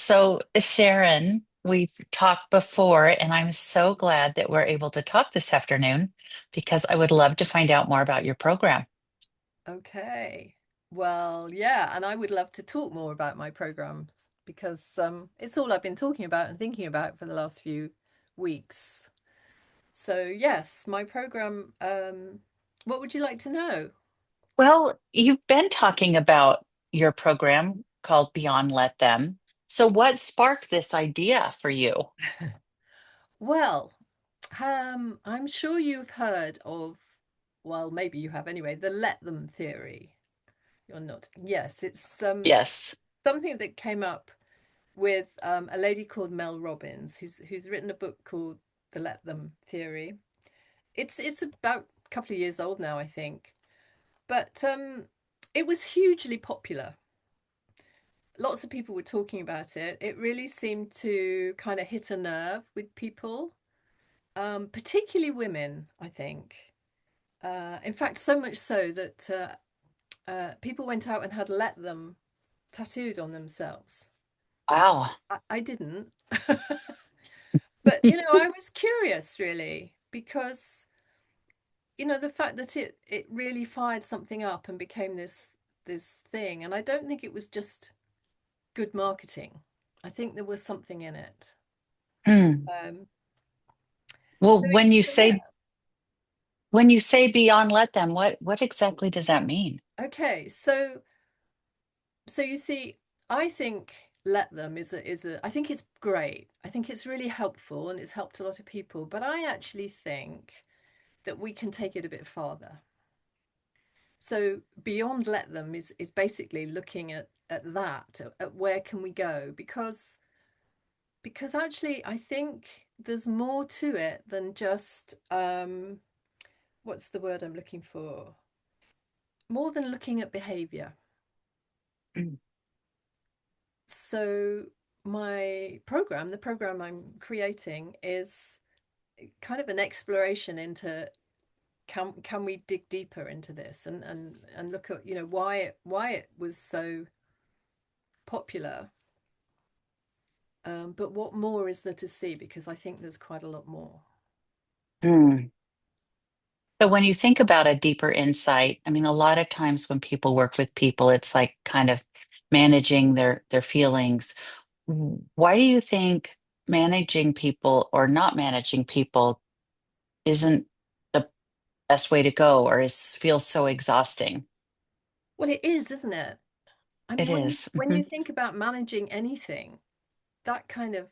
So, Sharon, we've talked before, and I'm so glad that we're able to talk this afternoon because I would love to find out more about your program. Okay. Well, yeah, and I would love to talk more about my programs because it's all I've been talking about and thinking about for the last few weeks. So, yes, my program, what would you like to know? Well, you've been talking about your program called Beyond Let Them. So, what sparked this idea for you? Well, I'm sure you've heard of, well, maybe you have anyway, the let them theory. You're not. Yes, it's Yes. something that came up with a lady called Mel Robbins, who's written a book called The Let Them Theory. It's about a couple of years old now, I think, but it was hugely popular. Lots of people were talking about it. It really seemed to kind of hit a nerve with people, particularly women, I think. In fact, so much so that people went out and had let them tattooed on themselves. Wow. I didn't. But I was curious really because the fact that it really fired something up and became this thing, and I don't think it was just good marketing. I think there was something in it. Hmm. Um, Well, so, when you so yeah, say Beyond Let Them, what exactly does that mean? okay. So you see, I think let them is a I think it's great. I think it's really helpful and it's helped a lot of people. But I actually think that we can take it a bit farther. So beyond let them is basically looking at that, at where can we go? Because actually I think there's more to it than just what's the word I'm looking for? More than looking at behavior. Mm. So my program, the program I'm creating, is kind of an exploration into can we dig deeper into this and look at why it was so popular. But what more is there to see? Because I think there's quite a lot more. Hmm. So when you think about a deeper insight, I mean, a lot of times when people work with people, it's like kind of managing their feelings. Why do you think managing people or not managing people isn't the best way to go or is feels so exhausting? Well, it is, isn't it? I It mean, is. when you think about managing anything, that kind of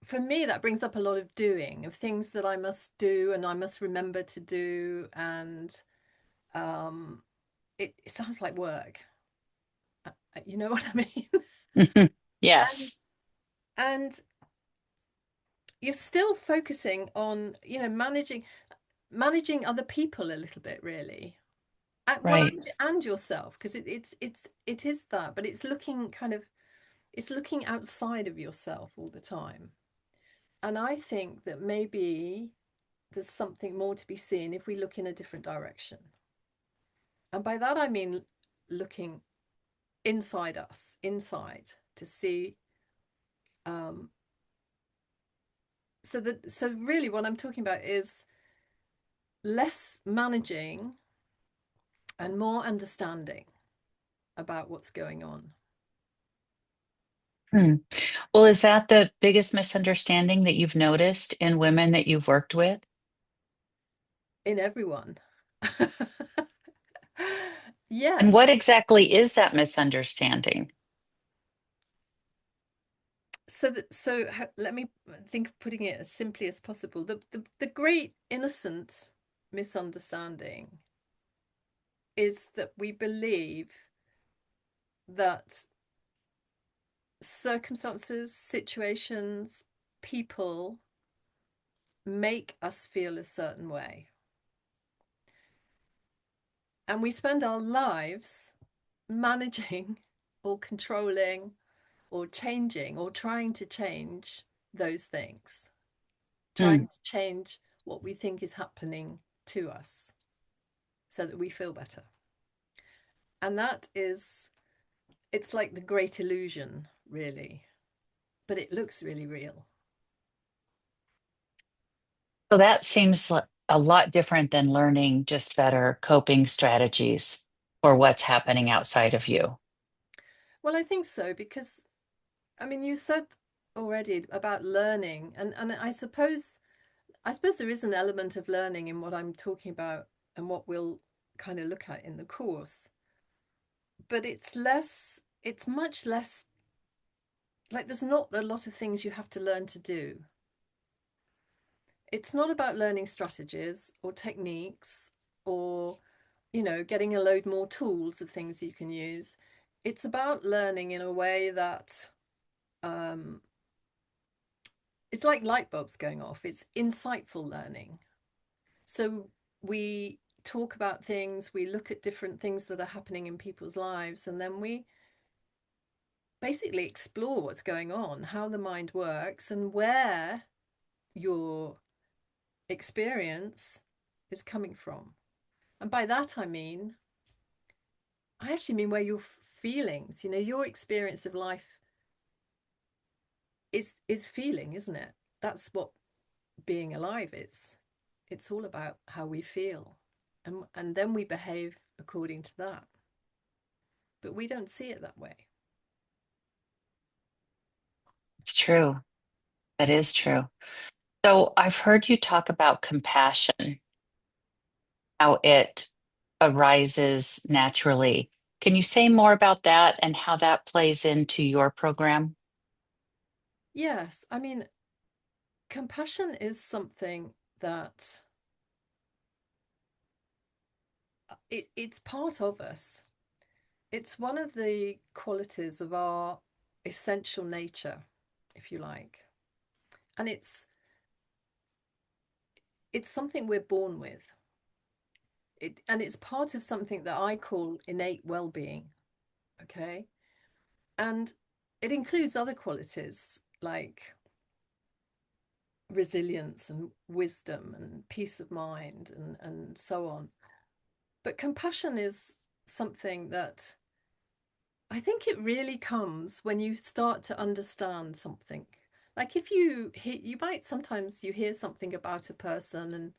for me that brings up a lot of doing of things that I must do and I must remember to do, and um, it sounds like work. You know what I mean? Mhm. And Yes, and you're still focusing on managing other people a little bit, really. Well, right. and yourself, because it is that, but it's looking outside of yourself all the time. And I think that maybe there's something more to be seen if we look in a different direction. And by that I mean looking inside us, inside to see. Um, so really, what I'm talking about is less managing and more understanding about what's going on Hmm. Well, is that the biggest misunderstanding that you've noticed in women that you've worked with? in everyone. And Yes. what exactly is that misunderstanding? Let me think of putting it as simply as possible. The great innocent misunderstanding is that we believe that circumstances, situations, people make us feel a certain way. And we spend our lives managing or controlling or changing or trying to change those things, Hmm. trying to change what we think is happening to us so that we feel better. And it's like the great illusion, really, but it looks really real. So that seems a lot different than learning just better coping strategies for what's happening outside of you. Well, I think so because I mean, you said already about learning, and I suppose there is an element of learning in what I'm talking about and what we'll kind of look at in the course. But it's much less like there's not a lot of things you have to learn to do. It's not about learning strategies or techniques or, getting a load more tools of things you can use. It's about learning in a way that um, it's like light bulbs going off. It's insightful learning. So we talk about things, we look at different things that are happening in people's lives, and then we basically explore what's going on, how the mind works, and where your experience is coming from. And by that, I actually mean where your feelings, your experience of life is feeling, isn't it? That's what being alive is. It's all about how we feel. And then we behave according to that. But we don't see it that way. It's true. That is true. So I've heard you talk about compassion, how it arises naturally. Can you say more about that and how that plays into your program? Yes, I mean, compassion is something that it's part of us. It's one of the qualities of our essential nature, if you like. And it's something we're born with. And it's part of something that I call innate well-being. Okay. And it includes other qualities like resilience and wisdom and peace of mind and so on. But compassion is something that I think it really comes when you start to understand something. Like if you might sometimes you hear something about a person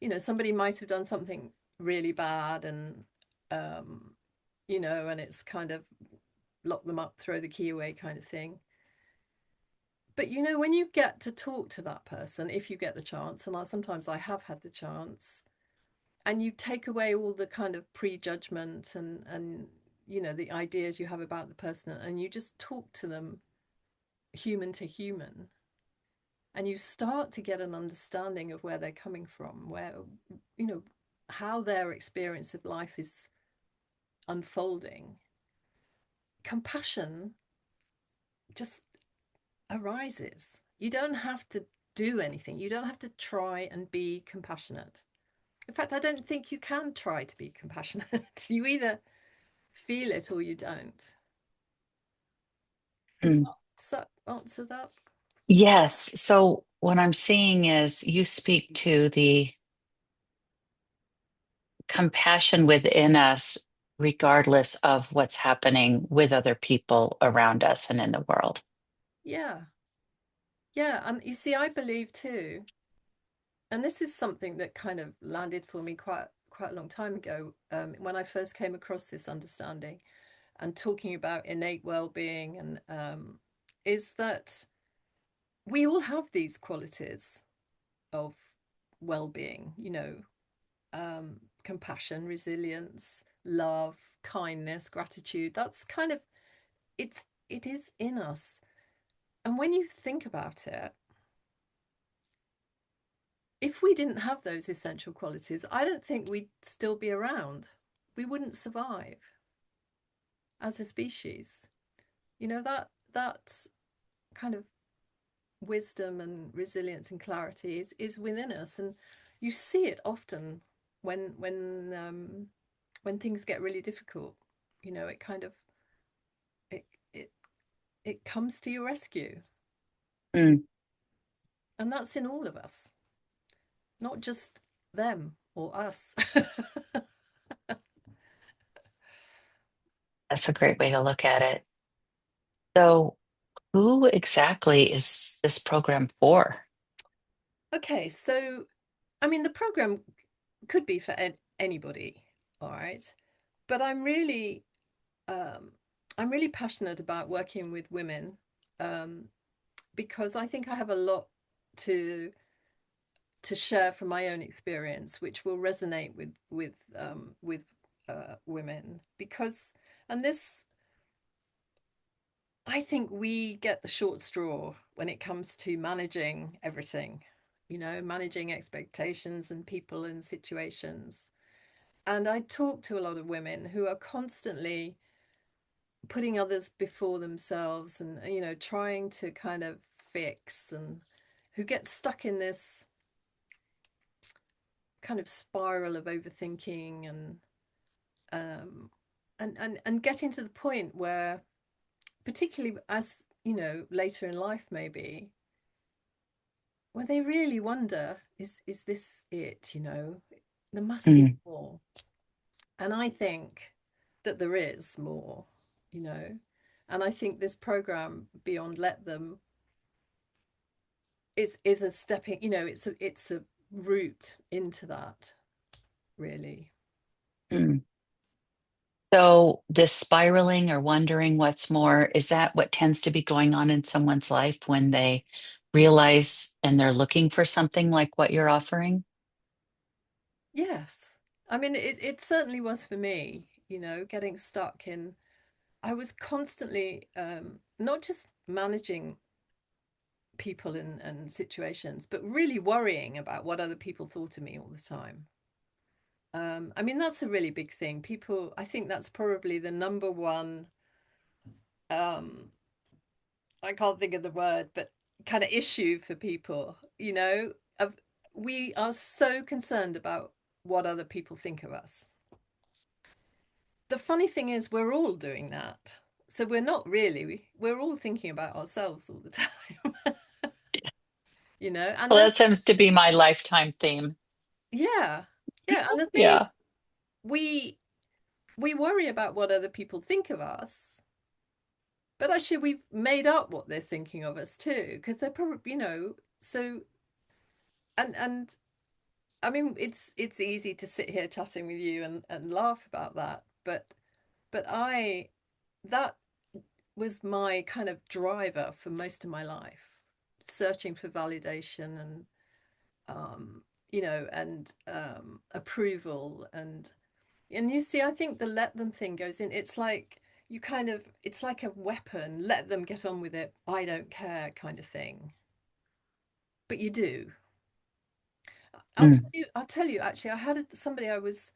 and somebody might have done something really bad and um and it's kind of lock them up, throw the key away kind of thing. But when you get to talk to that person, if you get the chance, and sometimes I have had the chance, and you take away all the kind of prejudgment and the ideas you have about the person, and you just talk to them human to human, and you start to get an understanding of where they're coming from, where you know how their experience of life is unfolding. Compassion just arises. You don't have to do anything. You don't have to try and be compassionate. In fact, I don't think you can try to be compassionate. You either feel it or you don't. Mm. Does that answer that? Yes. So what I'm seeing is you speak to the compassion within us, regardless of what's happening with other people around us and in the world. Yeah. Yeah. And you see, I believe too, and this is something that kind of landed for me quite a long time ago, when I first came across this understanding and talking about innate well-being and is that we all have these qualities of well-being, compassion, resilience, love, kindness, gratitude. That's kind of it is in us. And when you think about it, if we didn't have those essential qualities, I don't think we'd still be around. We wouldn't survive as a species. That kind of wisdom and resilience and clarity is within us, and you see it often when things get really difficult. It kind of it it it comes to your rescue, Mm, and that's in all of us, not just them or us. that's a great way to look at it. So Who exactly is this program for? Okay, so I mean, the program could be for anybody, all right? But um, I'm really passionate about working with women, um, because I think I have a lot to to share from my own experience, which will resonate with women. Because, and this, I think we get the short straw when it comes to managing everything, managing expectations and people and situations. And I talk to a lot of women who are constantly putting others before themselves and, trying to kind of fix, and who get stuck in this kind of spiral of overthinking um, and getting to the point where, particularly as, later in life, maybe, where they really wonder, is this it? There must be Mm, more. And I think that there is more, you know. And I think this program, Beyond Let Them, is a stepping, it's a route into that, really. mm. So this spiraling or wondering what's more, is that what tends to be going on in someone's life when they realize and they're looking for something like what you're offering? Yes. I mean, it certainly was for me, getting stuck in, I was constantly not just managing people and situations, but really worrying about what other people thought of me all the time. I mean, that's a really big thing. People, I think that's probably the number one, um, I can't think of the word, but kind of issue for people, of we are so concerned about what other people think of us. The funny thing is, we're all doing that. So we're not really, we're all thinking about ourselves all the time, and Well, then, that seems to be my lifetime theme. yeah, yeah. And the thing is, Yeah. we we worry about what other people think of us, but actually we've made up what they're thinking of us too, because they're probably, so, and I mean, it's easy to sit here chatting with you and laugh about that, but that was my kind of driver for most of my life, searching for validation and, approval, and you see, I think the let them thing goes in. It's like you kind of, it's like a weapon. Let them get on with it. I don't care, kind of thing. But you do. I'll tell Mm, you. I'll tell you. Actually, I had somebody. I was.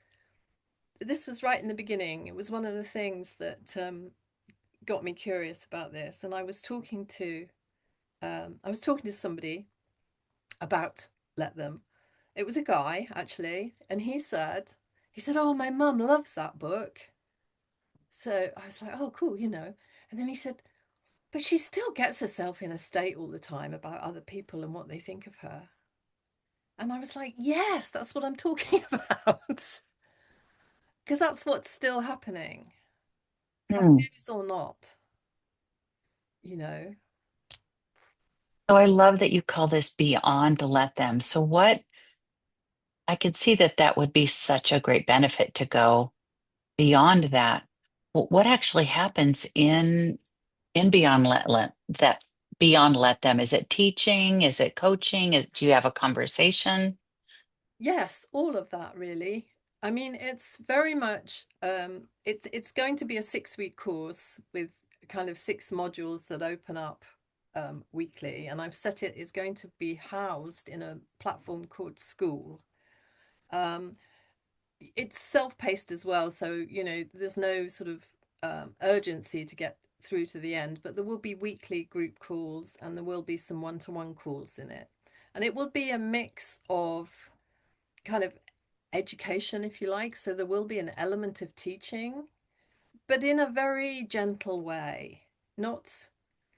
This was right in the beginning. It was one of the things that got me curious about this. And I was talking to somebody about let them. It was a guy actually, and he said, "Oh, my mum loves that book." So I was like, "Oh, cool," And then he said, "But she still gets herself in a state all the time about other people and what they think of her." And I was like, "Yes, that's what I'm talking about." Because that's what's still happening, mm. tattoos or not, you know. So I love that you call this beyond let them. So what I could see that that would be such a great benefit to go beyond that. What actually happens in beyond that beyond let them? Is it teaching? Is it coaching? Do you have a conversation? Yes, all of that really. I mean, it's very much it's going to be a 6-week course with kind of 6 modules that open up weekly, and I've set it is going to be housed in a platform called School. Um, it's self-paced as well, so there's no sort of urgency to get through to the end, but there will be weekly group calls and there will be some one-to-one calls in it, and it will be a mix of kind of education, if you like. So there will be an element of teaching, but in a very gentle way. Not,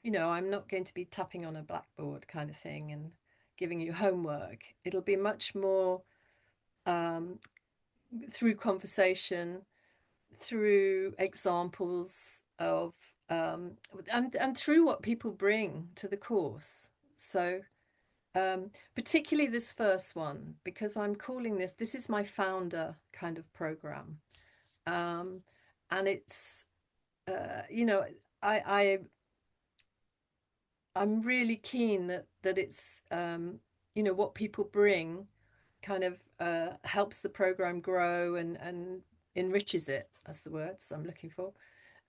I'm not going to be tapping on a blackboard kind of thing and giving you homework. It'll be much more um, through conversation, through examples of um, and through what people bring to the course. So, particularly this first one, because I'm calling this is my founder kind of program. Um, and it's, you know, I I'm really keen that it's, you know, what people bring kind of helps the program grow and enriches it. That's the words I'm looking for.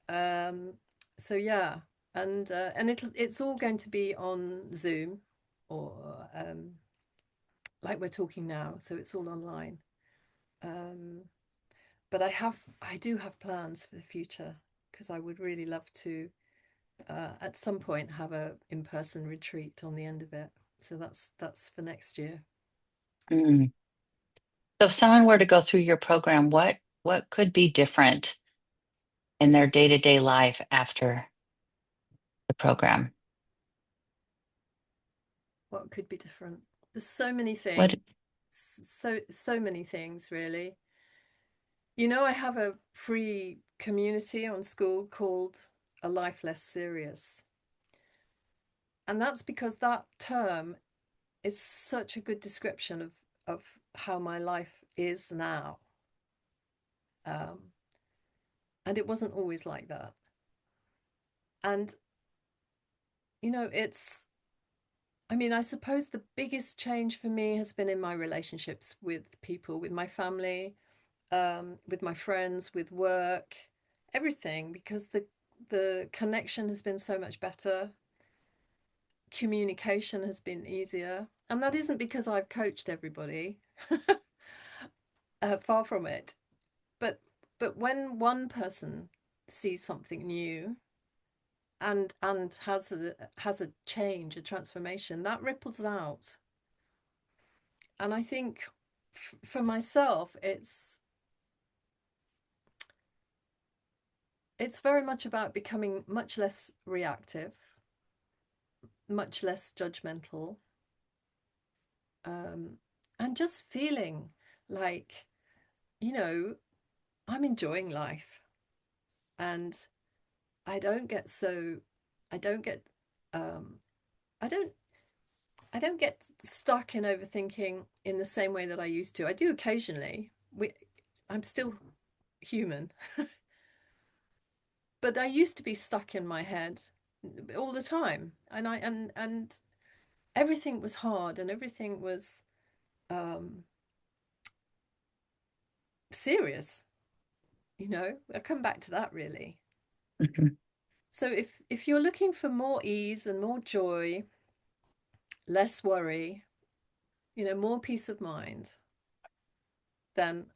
Um, so yeah, and it's all going to be on Zoom or like we're talking now. So it's all online. Um, but I do have plans for the future because I would really love to at some point have a in-person retreat on the end of it. So that's for next year. Mm. So if someone were to go through your program, what could be different in their day-to-day life after the program? What could be different? There's so many things, What so many things really. You know, I have a free community on school called A Life Less Serious. And that's because that term is such a good description of how my life is now. Um, and it wasn't always like that. And, you know, I mean, I suppose the biggest change for me has been in my relationships with people, with my family, with my friends, with work, everything, because the connection has been so much better. Communication has been easier. And that isn't because I've coached everybody, far from it. But when one person sees something new and has a change, a transformation, that ripples out. And I think for myself, it's very much about becoming much less reactive, much less judgmental, um, and just feeling like, you know, I'm enjoying life and I don't get so, I don't get, um, I don't, I don't get stuck in overthinking in the same way that I used to. I do occasionally. I'm still human, but I used to be stuck in my head all the time, and everything was hard and everything was um, serious. You know, I come back to that really. Mhm. So if you're looking for more ease and more joy, less worry, you know, more peace of mind, then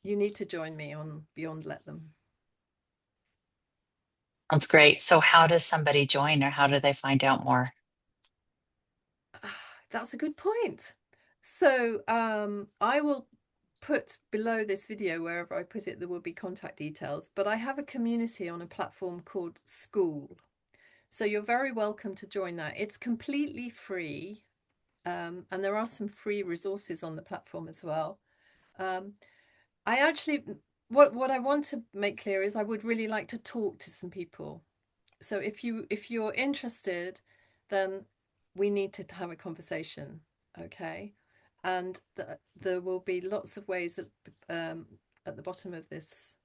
you need to join me on Beyond Let Them. Sounds great. So how does somebody join or how do they find out more? That's a good point. So I will put below this video, wherever I put it, there will be contact details. But I have a community on a platform called School. So you're very welcome to join that. It's completely free. And there are some free resources on the platform as well. Um, I actually, what I want to make clear is I would really like to talk to some people. So if you're interested, then we need to have a conversation, okay? And there will be lots of ways at the bottom of this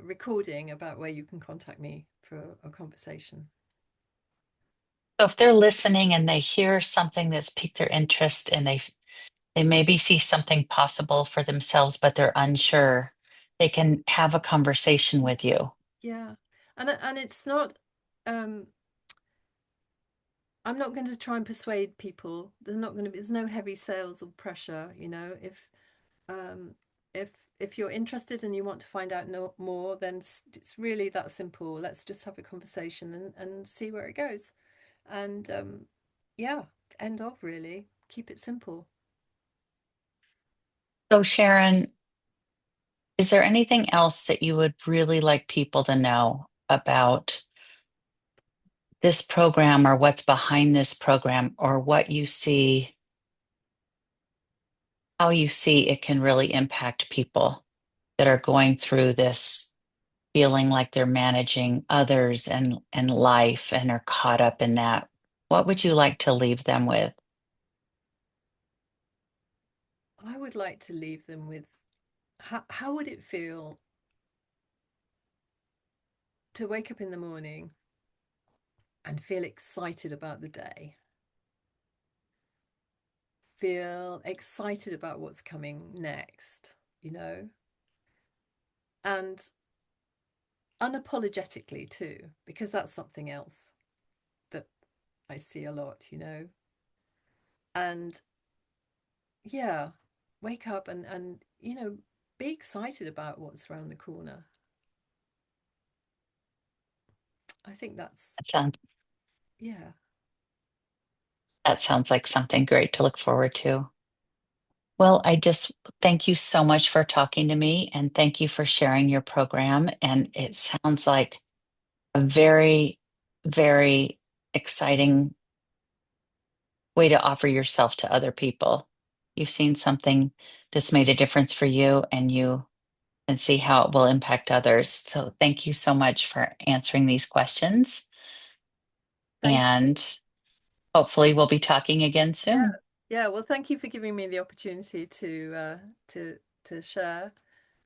recording about where you can contact me for a conversation. So if they're listening and they hear something that's piqued their interest and they maybe see something possible for themselves, but they're unsure, they can have a conversation with you. Yeah, and it's not. Um, I'm not going to try and persuade people. There's not going to be. There's no heavy sales or pressure. You know, um, if if you're interested and you want to find out no more, then it's really that simple. Let's just have a conversation and see where it goes. And yeah, end of really. Keep it simple. So Sharon, is there anything else that you would really like people to know about this program or what's behind this program or what you see, how you see it can really impact people that are going through this feeling like they're managing others and life and are caught up in that, what would you like to leave them with? I would like to leave them with how would it feel to wake up in the morning and feel excited about the day, feel excited about what's coming next, you know, and unapologetically too, because that's something else that I see a lot, you know. And yeah, wake up and you know, be excited about what's around the corner. I think that's That sounds, yeah. that sounds like something great to look forward to. Well, I just thank you so much for talking to me and thank you for sharing your program. And it sounds like a very, very exciting way to offer yourself to other people. You've seen something that's made a difference for you and you can see how it will impact others. So thank you so much for answering these questions. Thank you. And hopefully we'll be talking again Yeah. soon. Yeah, well, thank you for giving me the opportunity to to share.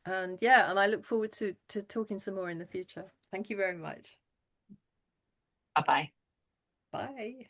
And yeah, and I look forward to talking some more in the future. Thank you very much. Bye bye. Bye.